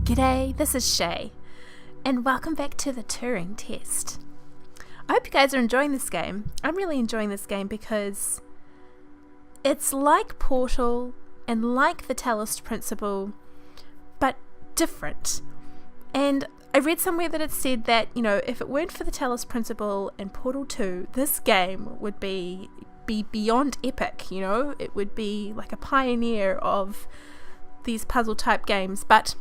G'day, this is Shay, and welcome back to the Turing Test. I hope you guys are enjoying this game. I'm really enjoying this game because it's like Portal and like the Test principle, but different. And I read somewhere that it said that, if it weren't for the Test principle and Portal 2, this game would be beyond epic, It would be like a pioneer of these puzzle type games, but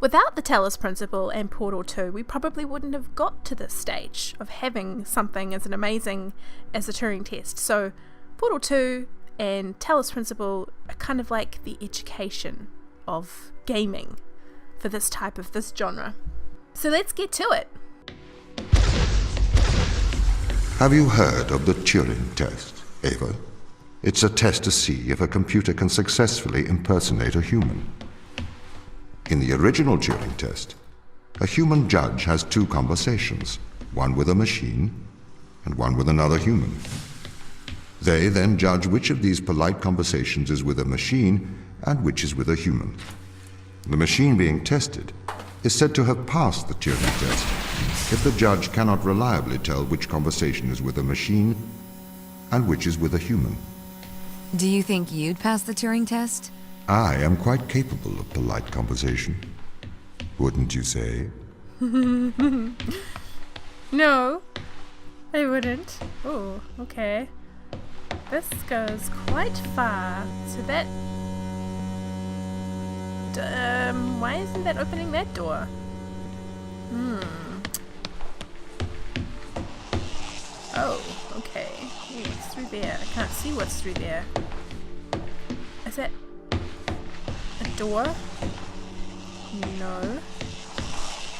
without the Test principle and Portal 2, we probably wouldn't have got to this stage of having something as amazing as the Turing Test. So Portal 2 and Test principle are kind of like the education of gaming for this genre. So let's get to it. Have you heard of the Turing Test, Ava? It's a test to see if a computer can successfully impersonate a human. In the original Turing Test, a human judge has two conversations, one with a machine and one with another human. They then judge which of these polite conversations is with a machine and which is with a human. The machine being tested is said to have passed the Turing Test if the judge cannot reliably tell which conversation is with a machine and which is with a human. Do you think you'd pass the Turing Test? I am quite capable of polite conversation. Wouldn't you say? No, I wouldn't. Oh, okay. This goes quite far. So that... why isn't that opening that door? Oh, okay. Ooh, what's through there? I can't see what's through there. Is that a door? No.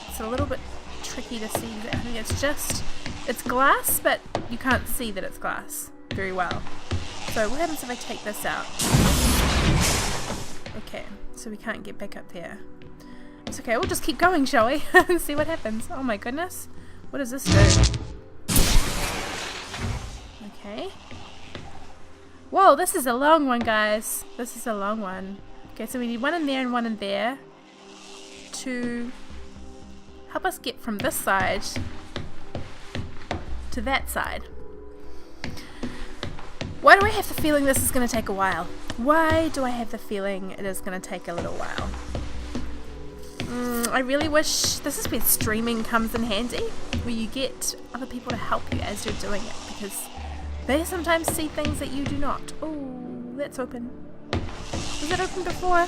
It's a little bit tricky to see. I think it's glass, but you can't see that it's glass very well. So what happens if I take this out? Okay, so we can't get back up there. It's okay, we'll just keep going, shall we? And see what happens. Oh my goodness. What does this do? Okay. Whoa, this is a long one, guys. This is a long one. Okay, so we need one in there and one in there to help us get from this side to that side. Why do I have the feeling this is going to take a while? Why do I have the feeling it is going to take a little while? I really wish this is where streaming comes in handy, where you get other people to help you as you're doing it, because they sometimes see things that you do not. Oh, that's open. Was it open before?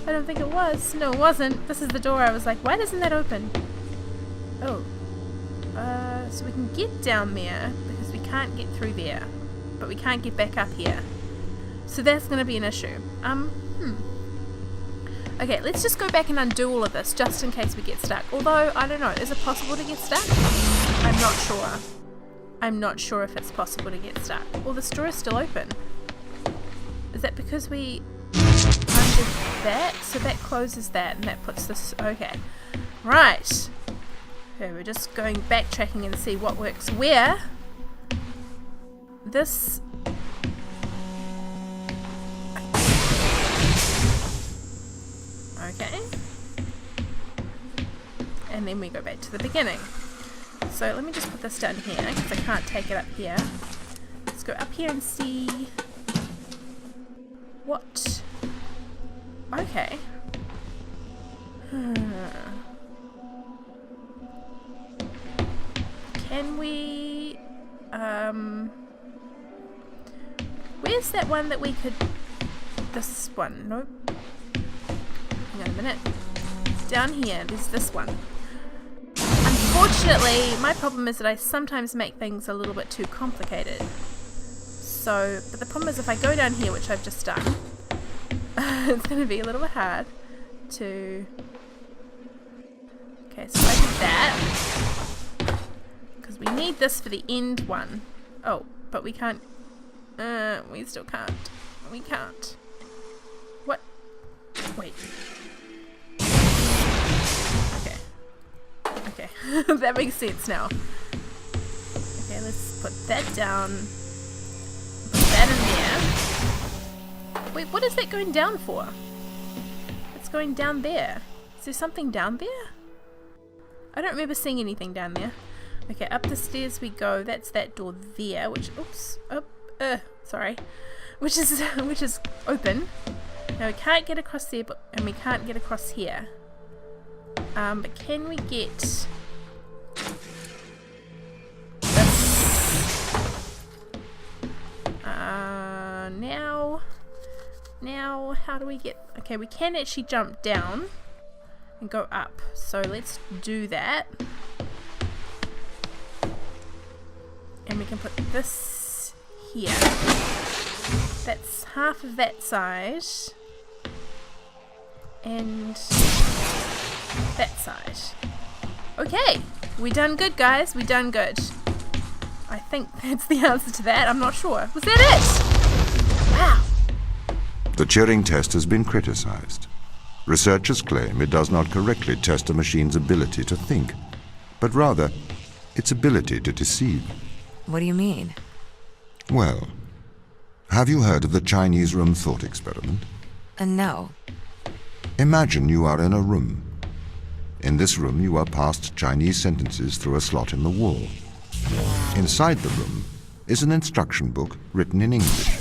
I don't think it was. No, it wasn't. This is the door. I was like, why doesn't that open? Oh. So we can get down there because we can't get through there, but we can't get back up here. So that's going to be an issue. Okay, let's just go back and undo all of this just in case we get stuck. Although, I don't know. Is it possible to get stuck? I'm not sure. I'm not sure if it's possible to get stuck. Well, this door is still open. Is that because we undid that? So that closes that and that puts this... Okay. Right. Okay, we're just going backtracking and see what works where. This... Okay. And then we go back to the beginning. So let me just put this down here because I can't take it up here. Let's go up here and see what... Okay. Can we... Where's that one that we could... This one? Nope. Hang on a minute. Down here, there's this one. Unfortunately, my problem is that I sometimes make things a little bit too complicated. So, but the problem is if I go down here, which I've just done, it's going to be a little bit hard to... Okay, so I did that. Because we need this for the end one. Oh, but we can't... we still can't. We can't. What? Wait. Okay, that makes sense now. Okay, let's put that down. Put that in there. Wait, what is that going down for? It's going down there. Is there something down there? I don't remember seeing anything down there. Okay, up the stairs we go. That's that door there, which, oops, sorry, which is open. Now we can't get across there, and we can't get across here. But can we get this? Now, how do we get? Okay, we can actually jump down and go up. So let's do that. And we can put this here. That's half of that side. And that side. Okay, we done good, guys. We done good. I think that's the answer to that. I'm not sure. Was that it? Wow. The Turing test has been criticized. Researchers claim it does not correctly test a machine's ability to think, but rather its ability to deceive. What do you mean? Well, have you heard of the Chinese room thought experiment? No. Imagine you are in a room. In this room, you are passed Chinese sentences through a slot in the wall. Inside the room is an instruction book written in English.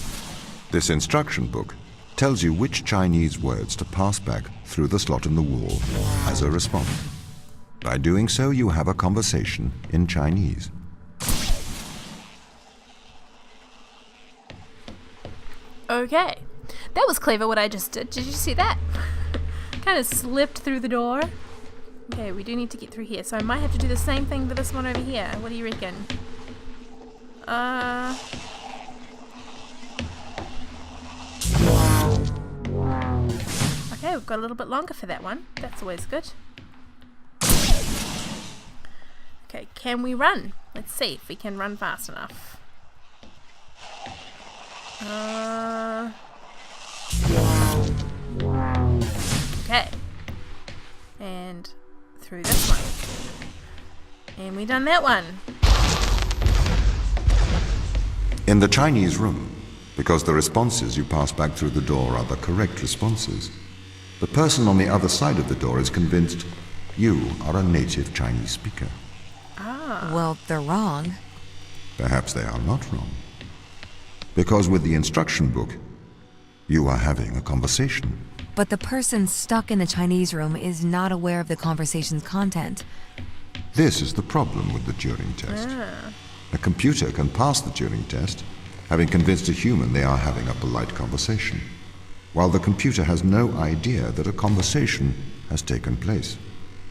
This instruction book tells you which Chinese words to pass back through the slot in the wall as a response. By doing so, you have a conversation in Chinese. Okay, that was clever what I just did. Did you see that? Kind of slipped through the door. Okay, we do need to get through here, so I might have to do the same thing for this one over here. What do you reckon? Okay, we've got a little bit longer for that one. That's always good. Okay, can we run? Let's see if we can run fast enough. Okay. And through this one. And we done that one. In the Chinese room, because the responses you pass back through the door are the correct responses, the person on the other side of the door is convinced you are a native Chinese speaker. Ah. Well, they're wrong. Perhaps they are not wrong. Because with the instruction book, you are having a conversation. But the person stuck in the Chinese room is not aware of the conversation's content. This is the problem with the Turing test. Ah. A computer can pass the Turing test, having convinced a human they are having a polite conversation, while the computer has no idea that a conversation has taken place.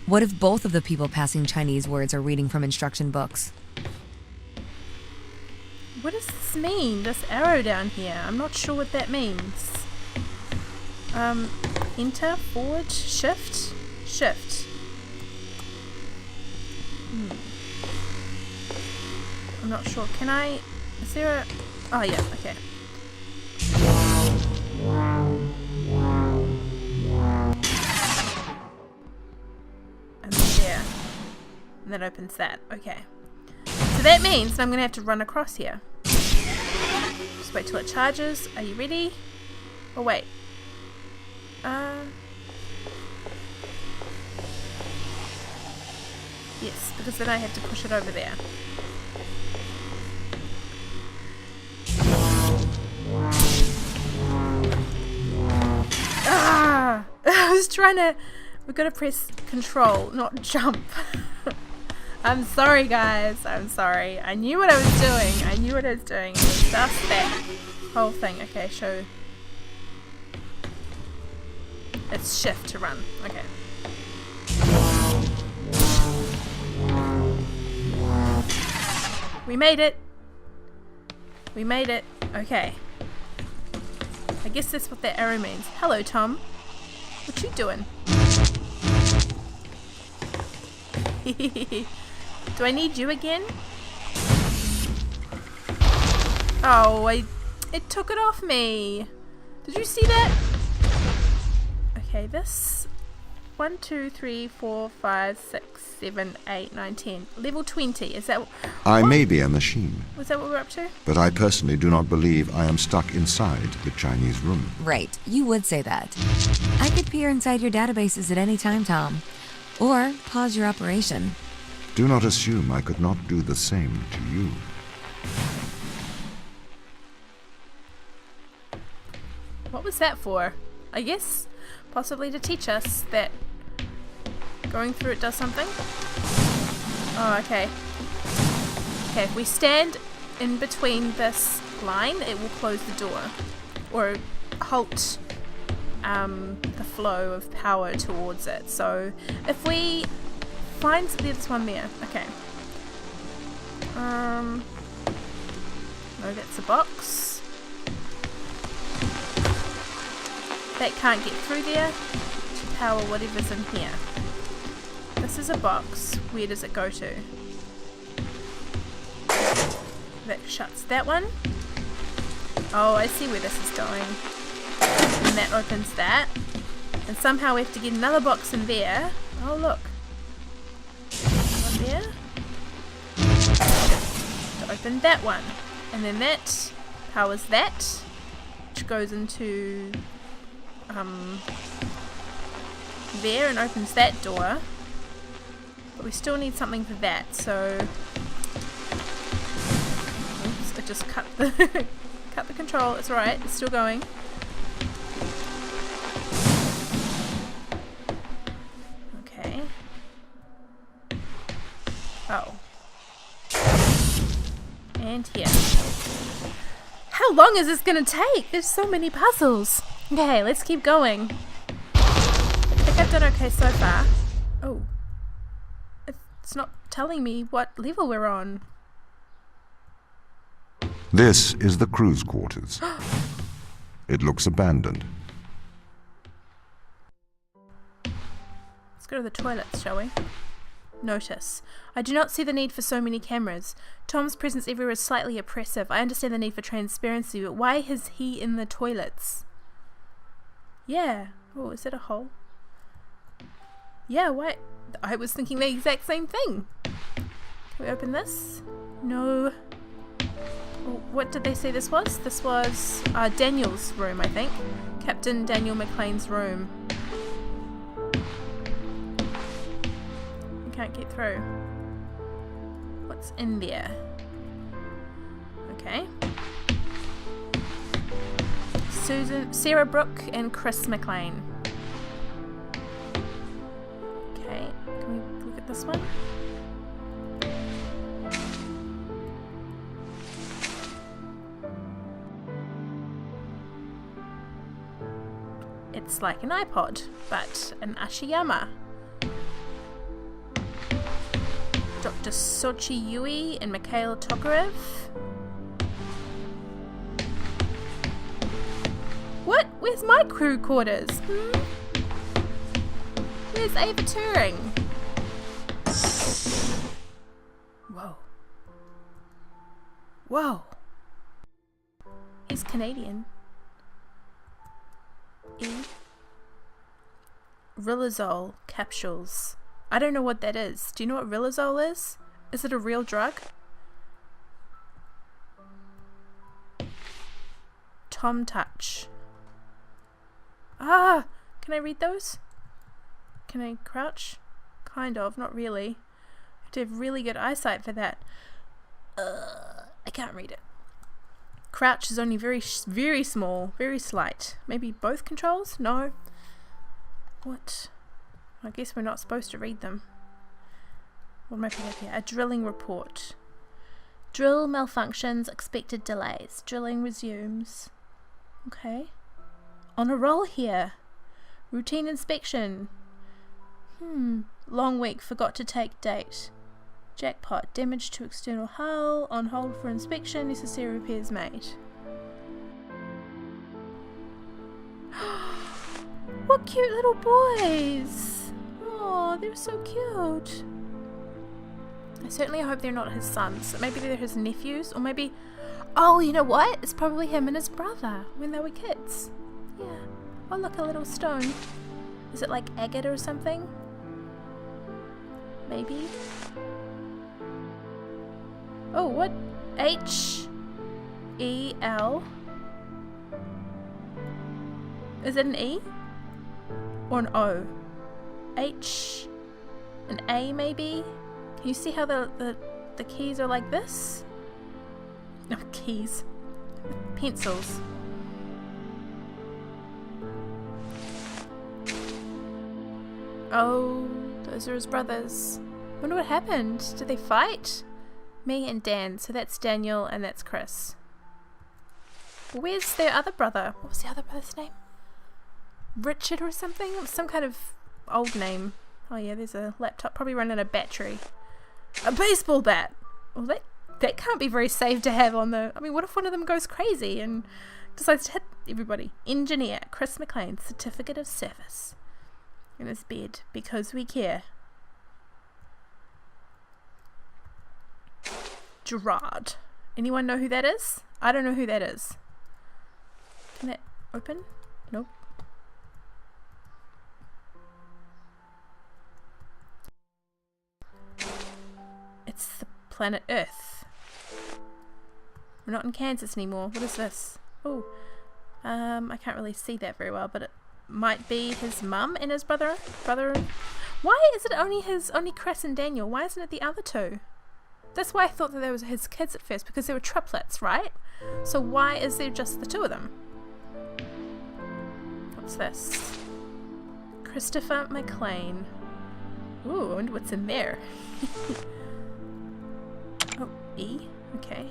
What if both of the people passing Chinese words are reading from instruction books? What does this mean? This arrow down here. I'm not sure what that means. Enter, forward, shift, shift. I'm not sure. Can I... Is there a... Oh, yeah, okay. And then there. And that opens that. Okay. So that means that I'm going to have to run across here. Just wait till it charges. Are you ready? Oh, wait. Yes, because then I have to push it over there. Ah! I was trying to... We've got to press control, not jump. I'm sorry, guys. I'm sorry. I knew what I was doing. I knew what I was doing. It was just that whole thing. Okay, show. It's shift to run. Okay. We made it. We made it. Okay. I guess that's what that arrow means. Hello, Tom. What you doing? Do I need you again? Oh, it took it off me. Did you see that? Okay, this 1, 2, 3, 4, 5, 6, 7, 8, 9, 10. Level 20. Is that... I may be a machine, Was that what we're up to? but I personally do not believe I am stuck inside the Chinese room. Right, you would say that. I could peer inside your databases at any time, Tom. Or pause your operation. Do not assume I could not do the same to you. What was that for? I guess possibly to teach us that going through it does something. Oh, okay. Okay, if we stand in between this line, it will close the door. Or halt the flow of power towards it. So if we find there's one there. Okay. No, that's a box. That can't get through there to power whatever's in here. This is a box. Where does it go to? That shuts that one. Oh, I see where this is going. And that opens that. And somehow we have to get another box in there. Oh, look. One there. To open that one. And then that powers that. Which goes into... there and opens that door, but we still need something for that, so oops, I just cut the cut the control. It's alright, it's still going. Okay. Oh. And here. How long is this gonna take? There's so many puzzles. Okay, let's keep going. I think I've done okay so far. Oh. It's not telling me what level we're on. This is the crew's quarters. It looks abandoned. Let's go to the toilets, shall we? Notice. I do not see the need for so many cameras. Tom's presence everywhere is slightly oppressive. I understand the need for transparency, but why is he in the toilets? Yeah. Oh, is that a hole? Yeah, why? I was thinking the exact same thing. Can we open this? No. Oh, what did they say this was? This was Daniel's room, I think. Captain Daniel McLean's room. We can't get through. What's in there? Okay. Sarah Brooke and Chris McLean. Okay, can we look at this one? It's like an iPod, but an Ashiyama. Dr. Sochi Yui and Mikhail Tokarev. What? Where's my crew quarters? Where's Ava Turing? Whoa. Whoa. He's Canadian. Riluzole capsules. I don't know what that is. Do you know what Riluzole is? Is it a real drug? Tom Touch. Ah! Can I read those? Can I crouch? Kind of, not really. I have to have really good eyesight for that. I can't read it. Crouch is only very small, very slight. Maybe both controls? No. What? I guess we're not supposed to read them. What am I picking up here? A drilling report. Drill malfunctions, expected delays. Drilling resumes. Okay. On a roll here. Routine inspection. Long week, forgot to take date. Jackpot, damage to external hull, on hold for inspection, necessary repairs made. What cute little boys! Oh, they're so cute. I certainly hope they're not his sons. Maybe they're his nephews, or maybe... Oh, you know what? It's probably him and his brother when they were kids. Yeah. Oh, look, a little stone. Is it like agate or something? Maybe? Oh, what? H-E-L? Is it an E? Or an O? H... an A maybe? Can you see how the keys are like this? No, keys. Pencils. Oh, those are his brothers. Wonder what happened. Did they fight? Me and Dan. So that's Daniel and that's Chris. Where's their other brother? What was the other brother's name? Richard or something? It was some kind of old name. Oh yeah, there's a laptop probably running out of battery. A baseball bat! Well, that can't be very safe to have on the... I mean, what if one of them goes crazy and decides to hit everybody? Engineer, Chris McLean, certificate of service. In his bed, because we care. Gerard. Anyone know who that is? I don't know who that is. Can that open? Nope. It's the planet Earth. We're not in Kansas anymore. What is this? Oh, I can't really see that very well, but it might be his mum and his brother. Why is it only Chris and Daniel? Why isn't it the other two? That's why I thought that they were his kids at first, because they were triplets, right? So why is there just the two of them? What's this? Christopher McLean. Ooh, I wonder what's in there. Oh, E? Okay.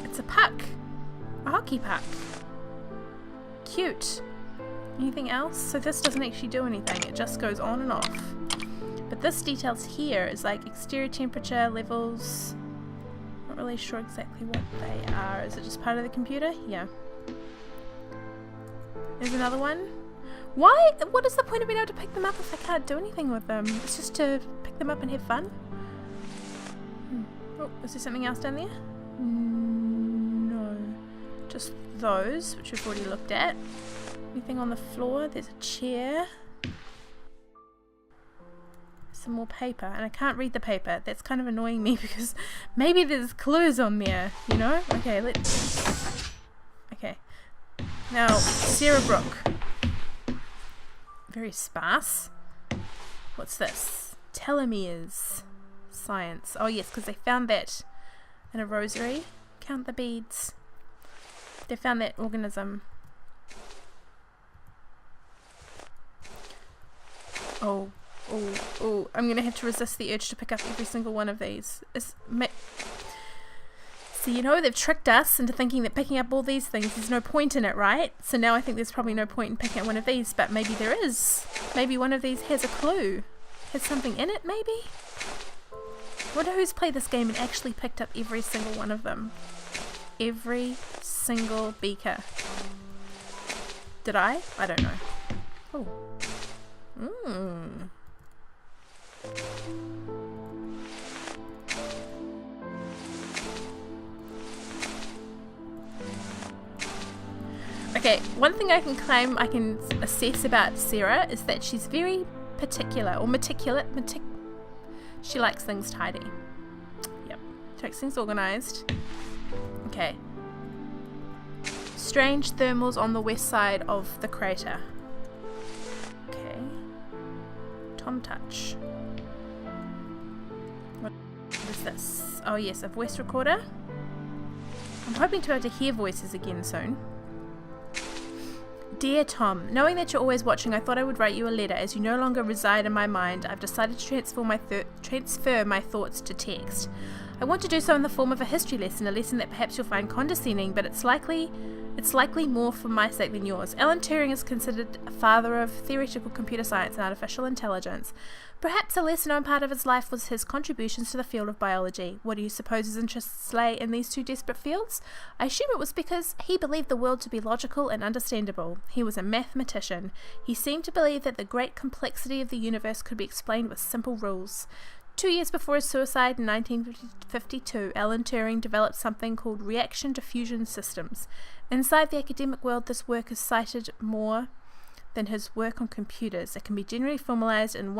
It's a puck. A hockey puck. Cute. Anything else? So this doesn't actually do anything. It just goes on and off. But this details here is like exterior temperature levels. Not really sure exactly what they are. Is it just part of the computer? Yeah. There's another one. Why? What is the point of being able to pick them up if I can't do anything with them? It's just to pick them up and have fun? Oh, is there something else down there? No. Just those, which we've already looked at. Anything on the floor? There's a chair. Some more paper, and I can't read the paper. That's kind of annoying me because maybe there's clues on there, you know? Okay, let's... Okay. Now, Sarah Brooke. Very sparse. What's this? Telomeres. Science. Oh yes, because they found that in a rosary. Count the beads. They found that organism. Oh, I'm going to have to resist the urge to pick up every single one of these. So, you know, they've tricked us into thinking that picking up all these things, there's no point in it, right? So now I think there's probably no point in picking up one of these, but maybe there is. Maybe one of these has a clue. Has something in it, maybe? I wonder who's played this game and actually picked up every single one of them. Every single beaker. Did I? I don't know. Oh. Okay, one thing I can claim, I can assess about Sarah is that she's very particular, or meticulous. She likes things tidy. Yep, she likes things organised. Okay. Strange thermals on the west side of the crater. Okay. Tom Touch. What is this? Oh yes, a voice recorder. I'm hoping to be able to hear voices again soon. Dear Tom, knowing that you're always watching, I thought I would write you a letter. As you no longer reside in my mind, I've decided to transfer my thoughts to text. I want to do so in the form of a history lesson, a lesson that perhaps you'll find condescending, but it's likely more for my sake than yours. Alan Turing is considered a father of theoretical computer science and artificial intelligence. Perhaps a lesser known part of his life was his contributions to the field of biology. What do you suppose his interests lay in these two desperate fields? I assume it was because he believed the world to be logical and understandable. He was a mathematician. He seemed to believe that the great complexity of the universe could be explained with simple rules. 2 years before his suicide in 1952, Alan Turing developed something called reaction diffusion systems. Inside the academic world, this work is cited more than his work on computers. It can be generally formalized in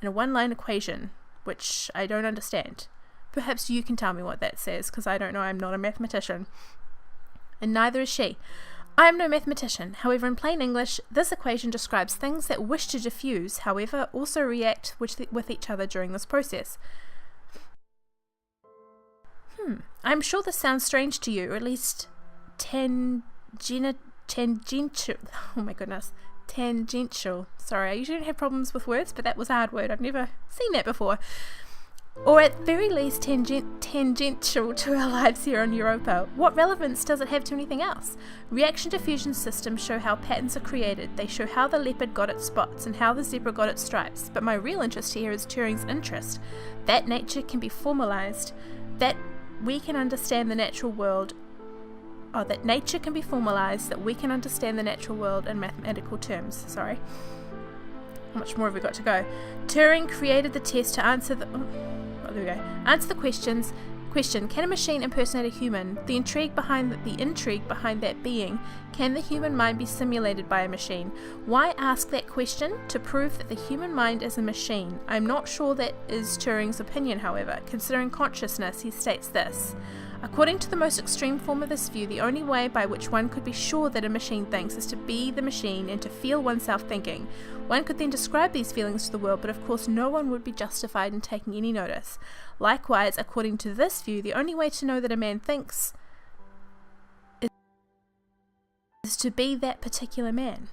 a one-line equation, which I don't understand. Perhaps you can tell me what that says, because I don't know. I'm not a mathematician. And neither is she. I am no mathematician. However, in plain English, this equation describes things that wish to diffuse, however, also react with each other during this process. I'm sure this sounds strange to you, or at least tangential. Oh my goodness. Tangential. Sorry, I usually don't have problems with words, but that was a hard word. I've never seen that before. Or at very least tangential to our lives here on Europa. What relevance does it have to anything else? Reaction diffusion systems show how patterns are created. They show how the leopard got its spots and how the zebra got its stripes. But my real interest here is Turing's interest. That nature can be formalized. That we can understand the natural world. That nature can be formalized. That we can understand the natural world in mathematical terms. Sorry. How much more have we got to go? Turing created the test to answer the... there we go. Answer the question, can a machine impersonate a human? The intrigue behind that being, can the human mind be simulated by a machine? Why ask that question? To prove that the human mind is a machine. I'm not sure that is Turing's opinion, however. Considering consciousness, he states this. According to the most extreme form of this view, the only way by which one could be sure that a machine thinks is to be the machine and to feel oneself thinking. One could then describe these feelings to the world, but of course no one would be justified in taking any notice. Likewise, according to this view, the only way to know that a man thinks is to be that particular man.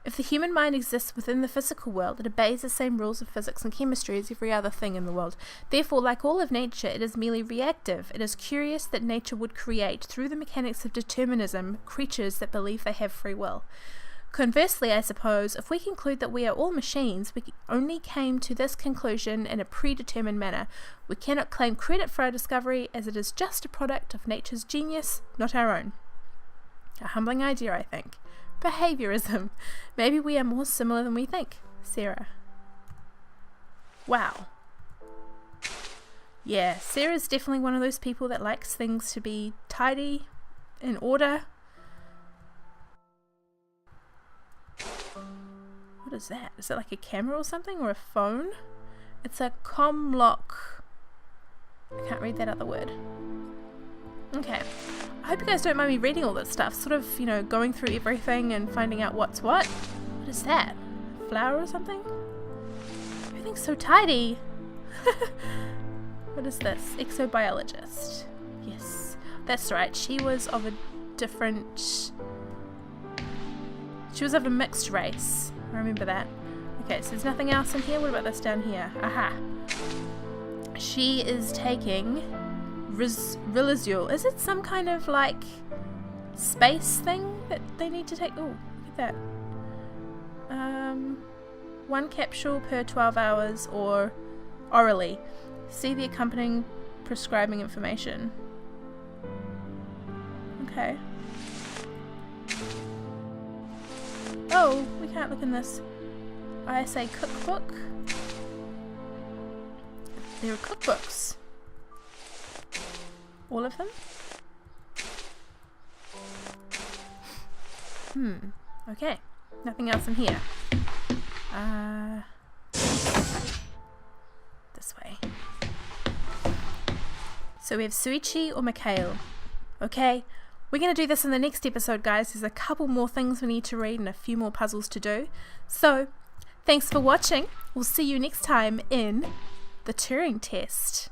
If the human mind exists within the physical world, it obeys the same rules of physics and chemistry as every other thing in the world. Therefore, like all of nature, it is merely reactive. It is curious that nature would create, through the mechanics of determinism, creatures that believe they have free will. Conversely, I suppose, if we conclude that we are all machines, we only came to this conclusion in a predetermined manner. We cannot claim credit for our discovery, as it is just a product of nature's genius, not our own. A humbling idea, I think. Behaviorism. Maybe we are more similar than we think. Sarah. Wow. Yeah, Sarah's definitely one of those people that likes things to be tidy, in order. What is that? Is it like a camera or something, or a phone? It's a comlock. I can't read that other word. Okay. I hope you guys don't mind me reading all this stuff, sort of, going through everything and finding out what's what. What is that? A flower or something? Everything's so tidy. What is this? Exobiologist. Yes, that's right. She was of a mixed race. I remember that. Okay, so there's nothing else in here. What about this down here? Aha. She is taking Rilizule. Is it some kind of like space thing that they need to take? Oh, look at that. 1 capsule per 12 hours or orally. See the accompanying prescribing information. Okay. Oh, we can't look in this. ISA cookbook. There are cookbooks. All of them? Okay. Nothing else in here. This way. So we have Suichi or Mikhail. Okay. We're going to do this in the next episode, guys. There's a couple more things we need to read and a few more puzzles to do. So, thanks for watching. We'll see you next time in the Turing Test.